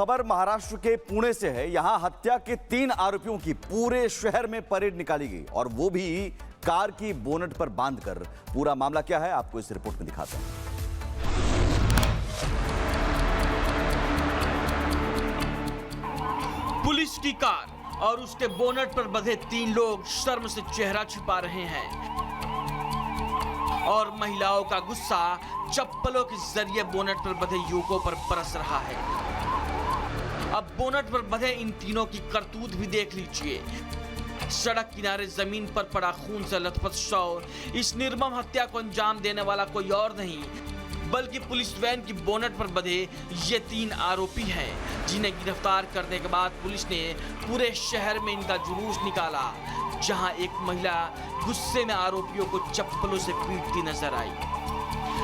खबर महाराष्ट्र के पुणे से है। यहां हत्या के 3 आरोपियों की पूरे शहर में परेड निकाली गई और वो भी कार की बोनट पर बांधकर। पूरा मामला क्या है आपको इस रिपोर्ट में दिखाते हैं। पुलिस की कार और उसके बोनट पर बंधे 3 लोग शर्म से चेहरा छिपा रहे हैं और महिलाओं का गुस्सा चप्पलों के जरिए बोनट पर बंधे युवकों पर बरस रहा है। अब बोनट पर बंधे इन तीनों की करतूत भी देख लीजिए। सड़क किनारे जमीन पर पड़ा खून से लथपथ शव इस निर्मम हत्या को अंजाम देने वाला कोई और नहीं बल्कि पुलिस वैन की बोनट पर बंधे ये 3 आरोपी हैं, जिन्हें गिरफ्तार करने के बाद पुलिस ने पूरे शहर में इनका जुलूस निकाला, जहां एक महिला गुस्से में आरोपियों को चप्पलों से पीटती नजर आई।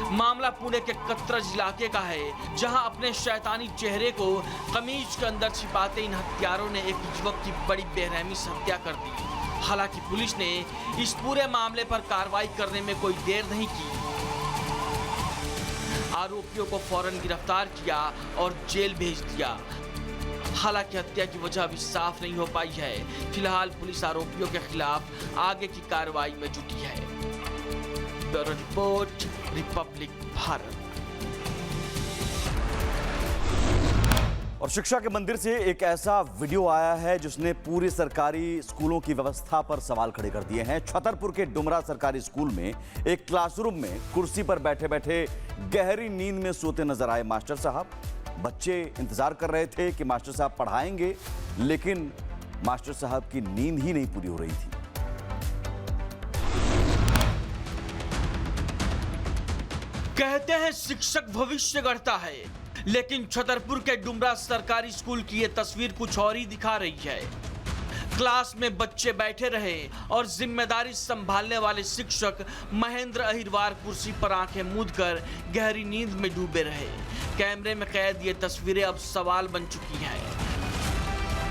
मामला पुणे के कत्रज इलाके का है, जहां अपने शैतानी चेहरे को कमीज के अंदर छिपाते इन हत्यारों ने एक युवक की बड़ी बेरहमी से हत्या कर दी। हालांकि पुलिस ने इस पूरे मामले पर कार्रवाई करने में कोई देर नहीं की। आरोपियों को फौरन गिरफ्तार किया और जेल भेज दिया। हालांकि हत्या की वजह अभी साफ नहीं हो पाई है। फिलहाल पुलिस आरोपियों के खिलाफ आगे की कार्रवाई में जुटी है। Bureau report, Republic Bharat. और शिक्षा के मंदिर से एक ऐसा वीडियो आया है जिसने पूरी सरकारी स्कूलों की व्यवस्था पर सवाल खड़े कर दिए हैं। छतरपुर के डुमरा सरकारी स्कूल में एक क्लासरूम में कुर्सी पर बैठे बैठे गहरी नींद में सोते नजर आए मास्टर साहब। बच्चे इंतजार कर रहे थे कि मास्टर साहब पढ़ाएंगे, लेकिन मास्टर साहब की नींद ही नहीं पूरी हो रही थी। कहते हैं शिक्षक भविष्य गढ़ता है, लेकिन छतरपुर के डुमरा सरकारी स्कूल की यह तस्वीर कुछ और ही दिखा रही है। क्लास में बच्चे बैठे रहे और जिम्मेदारी संभालने वाले शिक्षक महेंद्र अहिरवार कुर्सी पर आंखें मूंदकर गहरी नींद में डूबे रहे। कैमरे में कैद ये तस्वीरें अब सवाल बन चुकी हैं।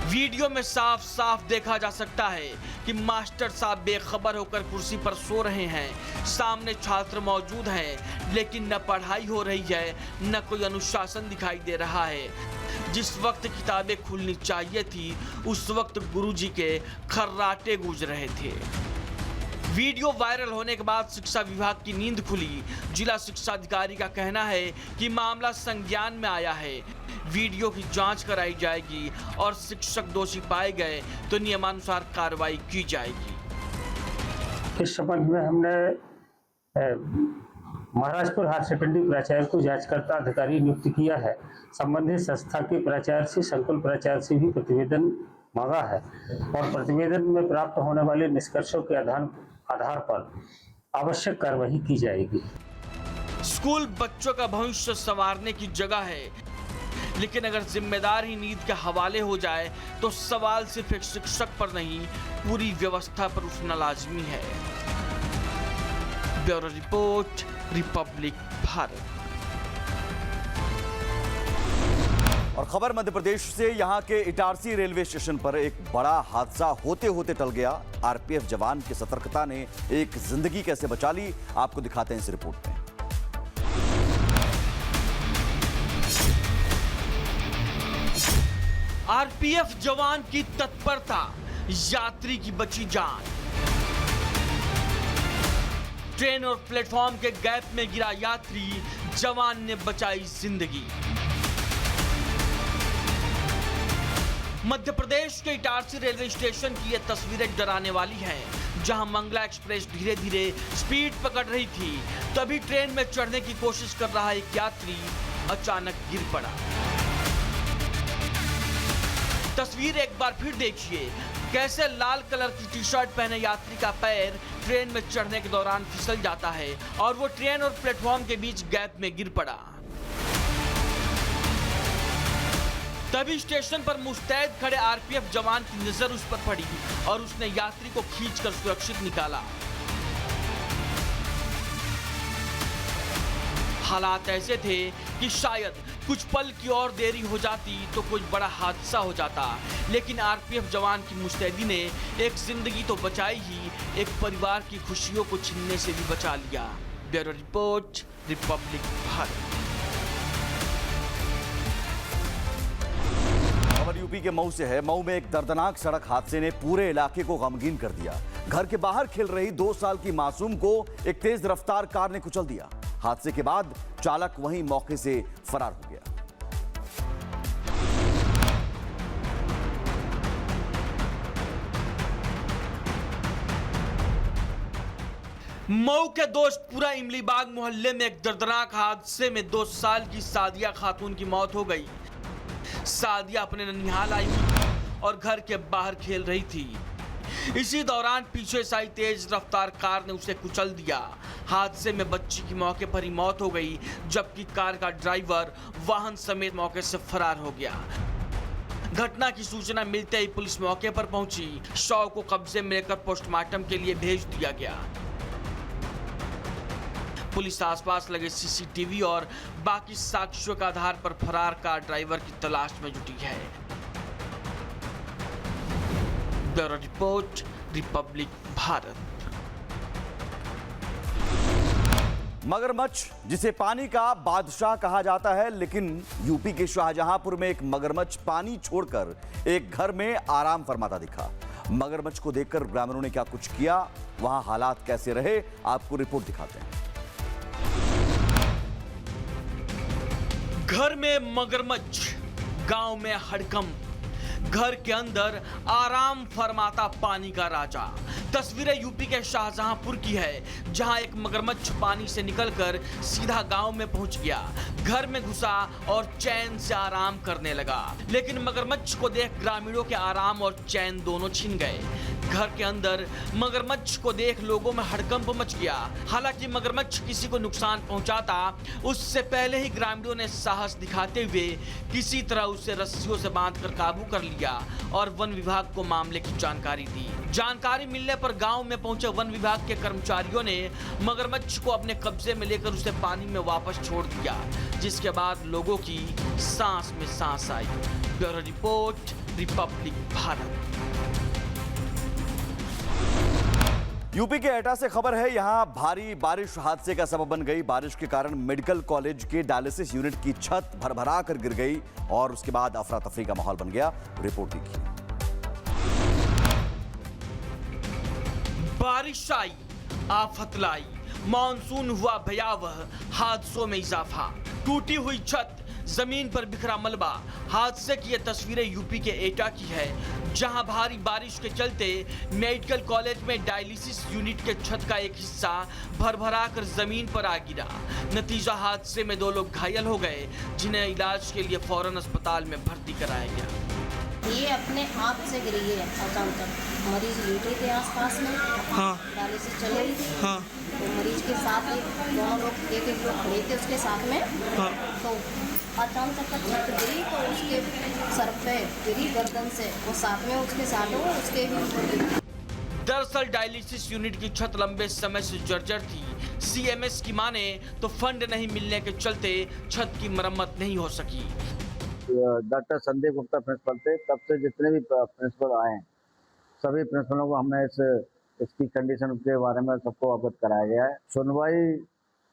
वीडियो में साफ साफ देखा जा सकता है कि मास्टर साहब बेखबर होकर कुर्सी पर सो रहे हैं। सामने छात्र मौजूद हैं, लेकिन न पढ़ाई हो रही है न कोई अनुशासन दिखाई दे रहा है। जिस वक्त किताबें खुलनी चाहिए थी, उस वक्त गुरुजी के खर्राटे गूंज रहे थे। वीडियो वायरल होने के बाद शिक्षा विभाग की नींद खुली। जिला शिक्षा अधिकारी का कहना है कि मामला संज्ञान में आया है। वीडियो की जांच कराई जाएगी और शिक्षक दोषी पाए गए तो नियमानुसार कार्रवाई की जाएगी। इस संबंध में हमने महाराजपुर हायर सेकेंडरी प्राचार्य को जांचकर्ता अधिकारी नियुक्त किया है। संबंधित संस्था के प्राचार्य से, संकुल प्राचार्य से भी प्रतिवेदन मांगा है और प्रतिवेदन में प्राप्त होने वाले निष्कर्षों के आधार पर आवश्यक कार्रवाई की जाएगी। स्कूल बच्चों का भविष्य संवारने की जगह है, लेकिन अगर जिम्मेदार ही नींद के हवाले हो जाए तो सवाल सिर्फ एक शिक्षक पर नहीं, पूरी व्यवस्था पर उठना लाजमी है। Bureau report, Republic Bharat. और खबर मध्य प्रदेश से। यहां के इटारसी रेलवे स्टेशन पर एक बड़ा हादसा होते होते टल गया। आरपीएफ जवान की सतर्कता ने एक जिंदगी कैसे बचा ली, आपको दिखाते हैं इस रिपोर्ट में। आरपीएफ जवान की तत्परता, यात्री की बची जान। ट्रेन और प्लेटफॉर्म के गैप में गिरा यात्री, जवान ने बचाई जिंदगी। मध्य प्रदेश के इटारसी रेलवे स्टेशन की ये तस्वीरें डराने वाली हैं, जहां मंगला एक्सप्रेस धीरे धीरे स्पीड पकड़ रही थी। तभी ट्रेन में चढ़ने की कोशिश कर रहा एक यात्री अचानक गिर पड़ा। तस्वीर एक बार फिर देखिए, कैसे लाल कलर की टी शर्ट पहने यात्री का पैर ट्रेन में चढ़ने के दौरान फिसल जाता है और वो ट्रेन और प्लेटफॉर्म के बीच गैप में गिर पड़ा। तभी स्टेशन पर मुस्तैद खड़े आरपीएफ जवान की नजर उस पर पड़ी और उसने यात्री को खींचकर सुरक्षित निकाला। हालात ऐसे थे कि शायद कुछ पल की और देरी हो जाती तो कुछ बड़ा हादसा हो जाता, लेकिन आरपीएफ जवान की मुस्तैदी ने एक जिंदगी तो बचाई ही, एक परिवार की खुशियों को छीनने से भी बचा लिया। Bureau report, Republic Bharat. UP के मऊ से है। मऊ में एक दर्दनाक सड़क हादसे ने पूरे इलाके को गमगीन कर दिया। घर के बाहर खेल रही 2 साल की मासूम को एक तेज रफ्तार कार ने कुचल दिया। हादसे के बाद चालक वहीं मौके से फरार हो गया। मऊ के दोस्तपुरा इमलीबाग मोहल्ले में एक दर्दनाक हादसे में 2 साल की सादिया खातून की मौत हो गई। सादिया अपने ननिहाल आई और घर के बाहर खेल रही थी। इसी दौरान पीछे से आई तेज रफ्तार कार ने उसे कुचल दिया। हादसे में बच्ची की मौके पर ही मौत हो गई, जबकि कार का ड्राइवर वाहन समेत मौके से फरार हो गया। घटना की सूचना मिलते ही पुलिस मौके पर पहुंची। शव को कब्जे में लेकर पोस्टमार्टम के लिए भेज दिया गया। पुलिस आसपास लगे सीसीटीवी और बाकी साक्ष्यों के आधार पर फरार कार ड्राइवर की तलाश में जुटी है। Bureau report, Republic Bharat. मगरमच्छ, जिसे पानी का बादशाह कहा जाता है, लेकिन यूपी के शाहजहांपुर में एक मगरमच्छ पानी छोड़कर एक घर में आराम फरमाता दिखा। मगरमच्छ को देखकर ग्रामीणों ने क्या कुछ किया, वहां हालात कैसे रहे, आपको रिपोर्ट दिखाते हैं। घर में मगरमच्छ, गांव में हड़कंप, घर के अंदर आराम फरमाता पानी का राजा। तस्वीरें यूपी के शाहजहांपुर की है, जहां एक मगरमच्छ पानी से निकलकर सीधा गांव में पहुंच गया, घर में घुसा और चैन से आराम करने लगा। लेकिन मगरमच्छ को देख ग्रामीणों के आराम और चैन दोनों छिन गए। घर के अंदर मगरमच्छ को देख लोगों में हड़कंप मच गया। हालांकि मगरमच्छ किसी को नुकसान पहुंचाता उससे पहले ही ग्रामीणों ने साहस दिखाते हुए किसी तरह उसे रस्सियों से बांधकर काबू कर लिया और वन विभाग को मामले की जानकारी दी। जानकारी मिलने पर गांव में पहुंचे वन विभाग के कर्मचारियों ने मगरमच्छ को अपने कब्जे में लेकर उसे पानी में वापस छोड़ दिया, जिसके बाद लोगों की सांस में सांस आई। Bureau report, Republic Bharat. UP के एटा से खबर है, यहां भारी बारिश हादसे का सबब बन गई। बारिश के कारण मेडिकल कॉलेज के डायलिसिस यूनिट की छत भरभरा कर गिर गई और उसके बाद अफरा तफरी का माहौल बन गया। रिपोर्ट देखिए। बारिश आई, आफत लाई, मानसून हुआ भयावह, हादसों में इजाफा। टूटी हुई छत, जमीन पर बिखरा मलबा। हादसे की ये तस्वीरें यूपी के एटा की है, जहां भारी बारिश के चलते मेडिकल कॉलेज में डायलिसिस यूनिट के छत का एक हिस्सा भरभरा कर जमीन पर आ गिरा। नतीजा, हादसे में 2 लोग घायल हो गए, जिन्हें इलाज के लिए फौरन अस्पताल में भर्ती कराया गया। ये अपने आप से गिरी है अचानक। मरीज लेटे थे आसपास में, डायलिसिस चल रही थी, तो मरीज के साथ दोनों लोग एक लोग खड़े थे उसके साथ में, तो अचानक छत गिरी तो उसके सर पे गिरी, गर्दन से वो साथ में उसके साथ हो उसके भी ऊपर गिरी। दरअसल डायलिसिस यूनिट की छत लंबे समय से जर्जर थी। सीएमएस की माने तो फंड नहीं मिलने के चलते छत की मरम्मत नहीं हो सकी। डॉक्टर संदीप गुप्ता प्रिंसिपल थे, तब से जितने भी प्रिंसिपल आए सभी प्रिंसिपलों को हमने इसकी कंडीशन के बारे में सबको अवगत कराया गया है। सुनवाई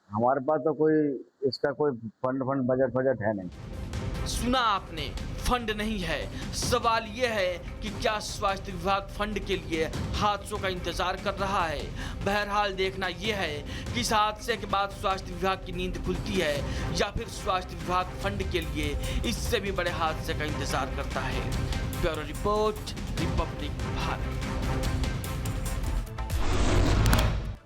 हमारे पास तो कोई इसका कोई फंड बजट है नहीं। सुना आपने, फंड नहीं है। सवाल यह है कि क्या स्वास्थ्य विभाग फंड के लिए हादसों का इंतजार कर रहा है। बहरहाल देखना यह है कि इस हादसे के बाद स्वास्थ्य विभाग की नींद खुलती है या फिर स्वास्थ्य विभाग फंड के लिए इससे भी बड़े हादसे का इंतजार करता है। Bureau report, Republic Bharat.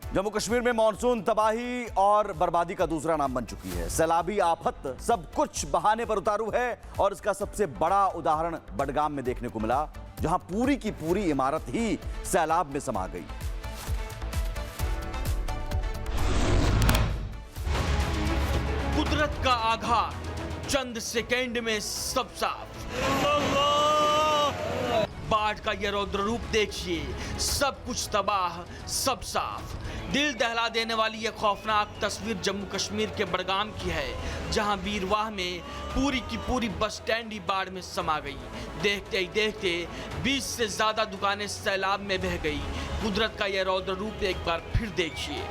Jammu Kashmir में मानसून तबाही और बर्बादी का दूसरा नाम बन चुकी है। सैलाबी आफत सब कुछ बहाने पर उतारू है और इसका सबसे बड़ा उदाहरण बडगाम में देखने को मिला, जहां पूरी की पूरी इमारत ही सैलाब में समा गई। कुदरत का आघात, चंद सेकंड में सब साफ। बाढ़ का ये रौद्र रूप देखिए, सब कुछ तबाह, सब साफ। दिल दहला देने वाली ये खौफनाक तस्वीर जम्मू कश्मीर के बडगाम की है, जहां वीरवाह में पूरी की पूरी बस स्टैंड ही बाढ़ में समा गई। देखते ही देखते 20 से ज्यादा दुकानें सैलाब में बह गई। कुदरत का यह रौद्र रूप एक बार फिर देखिए।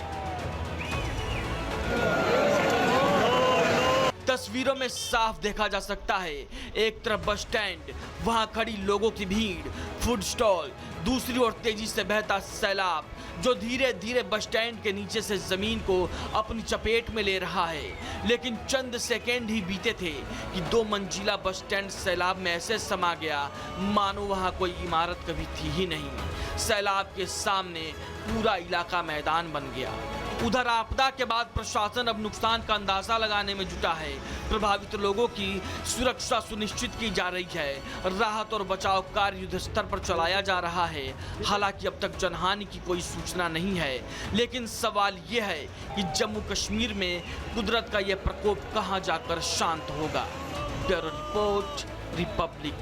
तस्वीरों में साफ देखा जा सकता है, एक तरफ बस स्टैंड, वहां खड़ी लोगों की भीड़, फूड स्टॉल, दूसरी ओर तेजी से बहता सैलाब जो धीरे धीरे बस स्टैंड के नीचे से जमीन को अपनी चपेट में ले रहा है। लेकिन चंद सेकेंड ही बीते थे कि 2 मंजिला बस स्टैंड सैलाब में ऐसे समा गया मानो वहां कोई इमारत कभी थी ही नहीं। सैलाब के सामने पूरा इलाका मैदान बन गया। उधर आपदा के बाद प्रशासन अब नुकसान का अंदाजा लगाने में जुटा है। प्रभावित लोगों की सुरक्षा सुनिश्चित की जा रही है। राहत और बचाव कार्य युद्ध स्तर पर चलाया जा रहा है। हालांकि अब तक जनहानि की कोई सूचना नहीं है, लेकिन सवाल यह है कि जम्मू कश्मीर में कुदरत का यह प्रकोप कहां जाकर शांत होगा। Bureau report, Republic